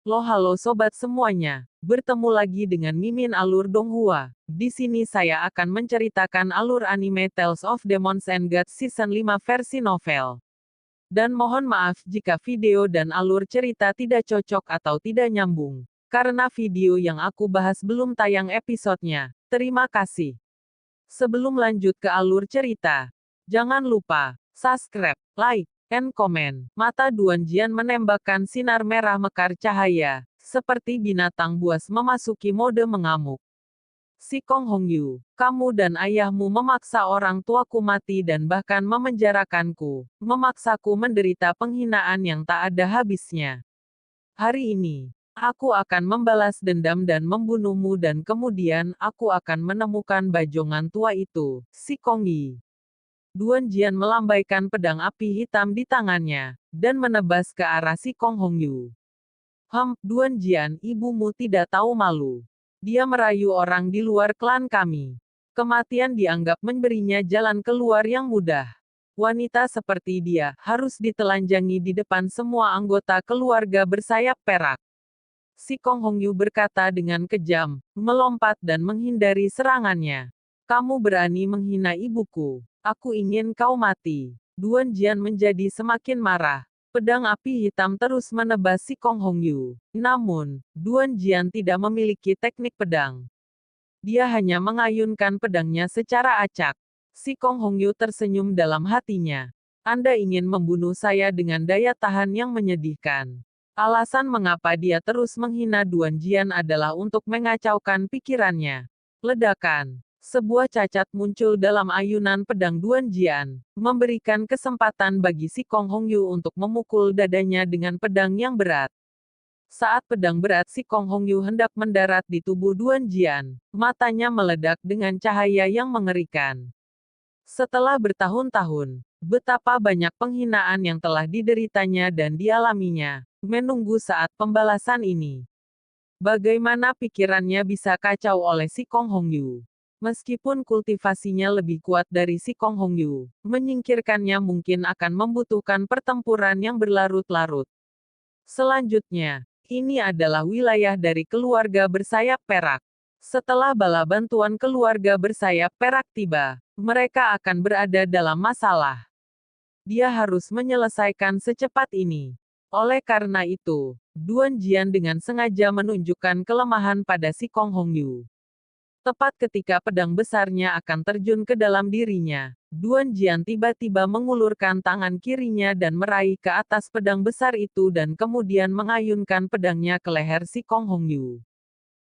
Halo sobat semuanya. Bertemu lagi dengan Mimin Alur Donghua. Di sini saya akan menceritakan alur anime Tales of Demons and Gods Season 5 versi novel. Dan mohon maaf jika video dan alur cerita tidak cocok atau tidak nyambung. Karena video yang aku bahas belum tayang episodenya. Terima kasih. Sebelum lanjut ke alur cerita, jangan lupa subscribe, like, and comment. Mata Duan Jian menembakkan sinar merah mekar cahaya, seperti binatang buas memasuki mode mengamuk. Si Kong Hongyu, kamu dan ayahmu memaksa orang tuaku mati dan bahkan memenjarakanku, memaksaku menderita penghinaan yang tak ada habisnya. Hari ini, aku akan membalas dendam dan membunuhmu dan kemudian aku akan menemukan bajongan tua itu, si Kong Yi. Duan Jian melambaikan pedang api hitam di tangannya, dan menebas ke arah si Kong Hongyu. Duan Jian, ibumu tidak tahu malu. Dia merayu orang di luar klan kami. Kematian dianggap memberinya jalan keluar yang mudah. Wanita seperti dia harus ditelanjangi di depan semua anggota keluarga bersayap perak. Si Kong Hongyu berkata dengan kejam, melompat dan menghindari serangannya. Kamu berani menghina ibuku. Aku ingin kau mati. Duan Jian menjadi semakin marah. Pedang api hitam terus menebas si Kong Hongyu. Namun, Duan Jian tidak memiliki teknik pedang. Dia hanya mengayunkan pedangnya secara acak. Si Kong Hongyu tersenyum dalam hatinya. Anda ingin membunuh saya dengan daya tahan yang menyedihkan. Alasan mengapa dia terus menghina Duan Jian adalah untuk mengacaukan pikirannya. Ledakan. Sebuah cacat muncul dalam ayunan pedang Duan Jian, memberikan kesempatan bagi si Kong Hongyu untuk memukul dadanya dengan pedang yang berat. Saat pedang berat si Kong Hongyu hendak mendarat di tubuh Duan Jian, matanya meledak dengan cahaya yang mengerikan. Setelah bertahun-tahun, betapa banyak penghinaan yang telah dideritanya dan dialaminya, menunggu saat pembalasan ini. Bagaimana pikirannya bisa kacau oleh si Kong Hongyu? Meskipun kultivasinya lebih kuat dari si Kong Hongyu, menyingkirkannya mungkin akan membutuhkan pertempuran yang berlarut-larut. Selanjutnya, ini adalah wilayah dari keluarga bersayap perak. Setelah bala bantuan keluarga bersayap perak tiba, mereka akan berada dalam masalah. Dia harus menyelesaikan secepat ini. Oleh karena itu, Duan Jian dengan sengaja menunjukkan kelemahan pada si Kong Hongyu. Tepat ketika pedang besarnya akan terjun ke dalam dirinya, Duan Jian tiba-tiba mengulurkan tangan kirinya dan meraih ke atas pedang besar itu dan kemudian mengayunkan pedangnya ke leher si Kong Hongyu.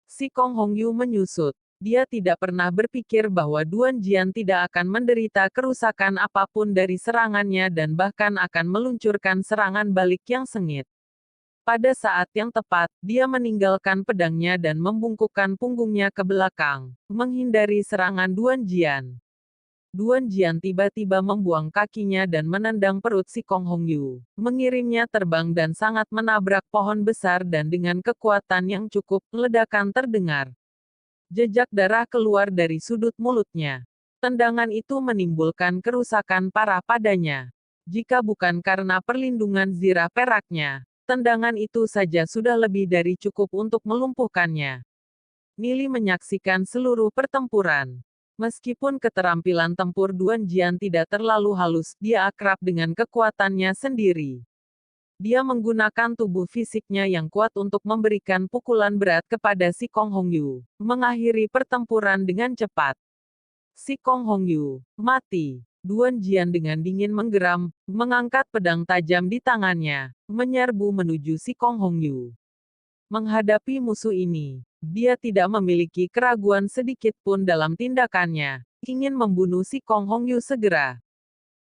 Si Kong Hongyu menyusut. Dia tidak pernah berpikir bahwa Duan Jian tidak akan menderita kerusakan apapun dari serangannya dan bahkan akan meluncurkan serangan balik yang sengit. Pada saat yang tepat, dia meninggalkan pedangnya dan membungkukkan punggungnya ke belakang, menghindari serangan Duan Jian. Duan Jian tiba-tiba membuang kakinya dan menendang perut si Kong Hongyu, mengirimnya terbang dan sangat menabrak pohon besar dan dengan kekuatan yang cukup, ledakan terdengar. Jejak darah keluar dari sudut mulutnya. Tendangan itu menimbulkan kerusakan parah padanya. Jika bukan karena perlindungan zirah peraknya, tendangan itu saja sudah lebih dari cukup untuk melumpuhkannya. Nili menyaksikan seluruh pertempuran. Meskipun keterampilan tempur Duan Jian tidak terlalu halus, dia akrab dengan kekuatannya sendiri. Dia menggunakan tubuh fisiknya yang kuat untuk memberikan pukulan berat kepada si Kong Hongyu, mengakhiri pertempuran dengan cepat. Si Kong Hongyu mati. Duan Jian dengan dingin menggeram, mengangkat pedang tajam di tangannya, menyerbu menuju si Kong Hongyu. Menghadapi musuh ini, dia tidak memiliki keraguan sedikit pun dalam tindakannya, ingin membunuh si Kong Hongyu segera.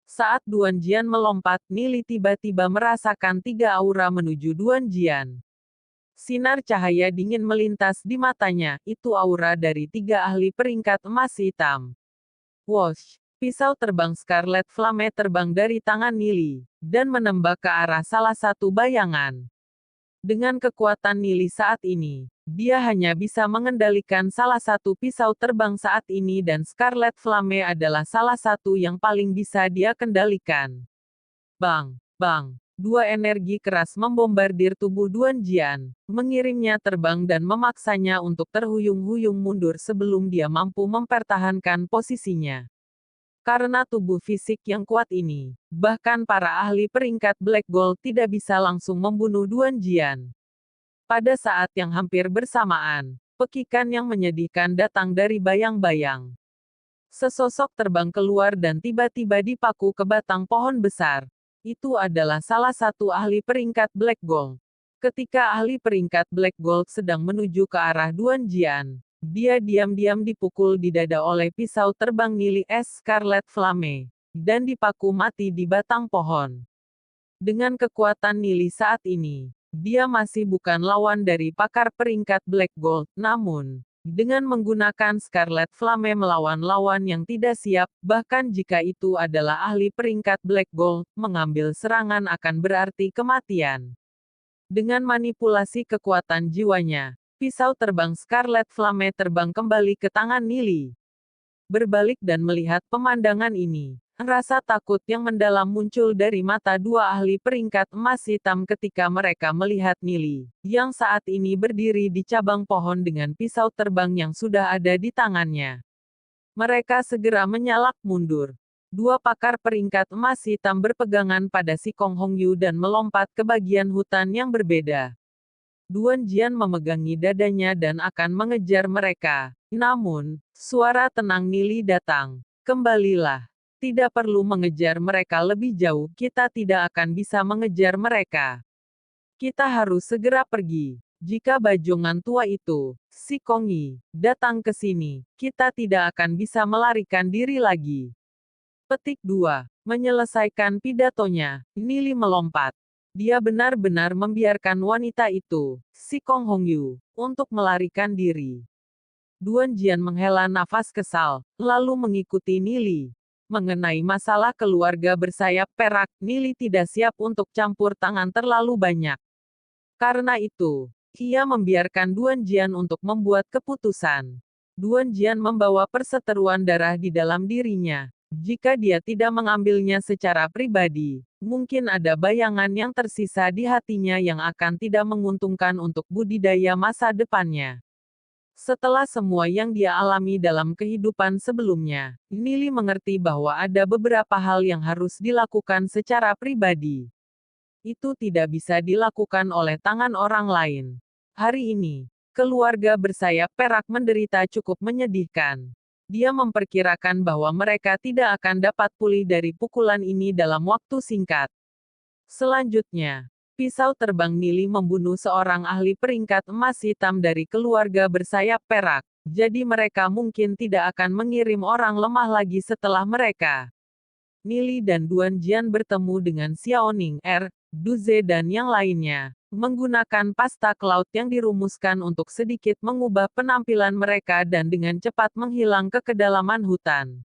Saat Duan Jian melompat, Nili tiba-tiba merasakan tiga aura menuju Duan Jian. Sinar cahaya dingin melintas di matanya, itu aura dari tiga ahli peringkat emas hitam. Wosh! Pisau terbang Scarlet Flame terbang dari tangan Nili, dan menembak ke arah salah satu bayangan. Dengan kekuatan Nili saat ini, dia hanya bisa mengendalikan salah satu pisau terbang saat ini dan Scarlet Flame adalah salah satu yang paling bisa dia kendalikan. Bang! Bang! Dua energi keras membombardir tubuh Duan Jian, mengirimnya terbang dan memaksanya untuk terhuyung-huyung mundur sebelum dia mampu mempertahankan posisinya. Karena tubuh fisik yang kuat ini, bahkan para ahli peringkat Black Gold tidak bisa langsung membunuh Duan Jian. Pada saat yang hampir bersamaan, pekikan yang menyedihkan datang dari bayang-bayang. Sesosok terbang keluar dan tiba-tiba dipaku ke batang pohon besar. Itu adalah salah satu ahli peringkat Black Gold. Ketika ahli peringkat Black Gold sedang menuju ke arah Duan Jian, dia diam-diam dipukul di dada oleh pisau terbang Nili es Scarlet Flame, dan dipaku mati di batang pohon. Dengan kekuatan Nili saat ini, dia masih bukan lawan dari pakar peringkat Black Gold, namun dengan menggunakan Scarlet Flame melawan lawan yang tidak siap, bahkan jika itu adalah ahli peringkat Black Gold, mengambil serangan akan berarti kematian. Dengan manipulasi kekuatan jiwanya, pisau terbang Scarlet Flame terbang kembali ke tangan Nili. Berbalik dan melihat pemandangan ini, rasa takut yang mendalam muncul dari mata dua ahli peringkat emas hitam ketika mereka melihat Nili, yang saat ini berdiri di cabang pohon dengan pisau terbang yang sudah ada di tangannya. Mereka segera menyalak mundur. Dua pakar peringkat emas hitam berpegangan pada si Kong Hongyu dan melompat ke bagian hutan yang berbeda. Duan Jian memegangi dadanya dan akan mengejar mereka. Namun, suara tenang Nili datang. Kembalilah. Tidak perlu mengejar mereka lebih jauh, kita tidak akan bisa mengejar mereka. Kita harus segera pergi. Jika bajongan tua itu, si Kongyi, datang ke sini, kita tidak akan bisa melarikan diri lagi. Petik 2. Menyelesaikan pidatonya, Nili melompat. Dia benar-benar membiarkan wanita itu, si Kong Hongyu, untuk melarikan diri. Duan Jian menghela nafas kesal, lalu mengikuti Nili. Mengenai masalah keluarga bersayap perak, Nili tidak siap untuk campur tangan terlalu banyak. Karena itu, ia membiarkan Duan Jian untuk membuat keputusan. Duan Jian membawa perseteruan darah di dalam dirinya. Jika dia tidak mengambilnya secara pribadi, mungkin ada bayangan yang tersisa di hatinya yang akan tidak menguntungkan untuk budidaya masa depannya. Setelah semua yang dia alami dalam kehidupan sebelumnya, Nili mengerti bahwa ada beberapa hal yang harus dilakukan secara pribadi. Itu tidak bisa dilakukan oleh tangan orang lain. Hari ini, keluarga bersayap perak menderita cukup menyedihkan. Dia memperkirakan bahwa mereka tidak akan dapat pulih dari pukulan ini dalam waktu singkat. Selanjutnya, pisau terbang Nili membunuh seorang ahli peringkat emas hitam dari keluarga bersayap perak, jadi mereka mungkin tidak akan mengirim orang lemah lagi setelah mereka. Nili dan Duan Jian bertemu dengan Xiaoning, Duze dan yang lainnya, menggunakan pasta cloud yang dirumuskan untuk sedikit mengubah penampilan mereka dan dengan cepat menghilang ke kedalaman hutan.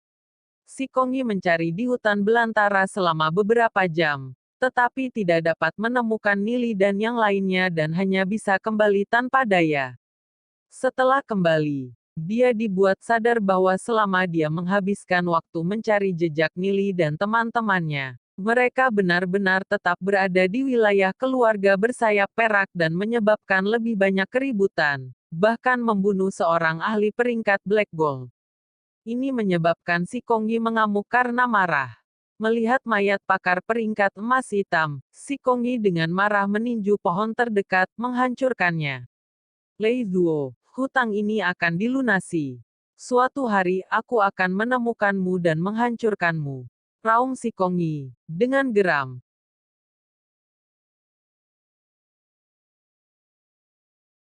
Si Kongyi mencari di hutan belantara selama beberapa jam, tetapi tidak dapat menemukan Nili dan yang lainnya dan hanya bisa kembali tanpa daya. Setelah kembali, dia dibuat sadar bahwa selama dia menghabiskan waktu mencari jejak Nili dan teman-temannya, mereka benar-benar tetap berada di wilayah keluarga bersayap perak dan menyebabkan lebih banyak keributan, bahkan membunuh seorang ahli peringkat Black Gold. Ini menyebabkan si Kongyi mengamuk karena marah. Melihat mayat pakar peringkat emas hitam, si Kongyi dengan marah meninju pohon terdekat, menghancurkannya. Lei Zuo, hutang ini akan dilunasi. Suatu hari aku akan menemukanmu dan menghancurkanmu. Raung si Kongyi, dengan geram.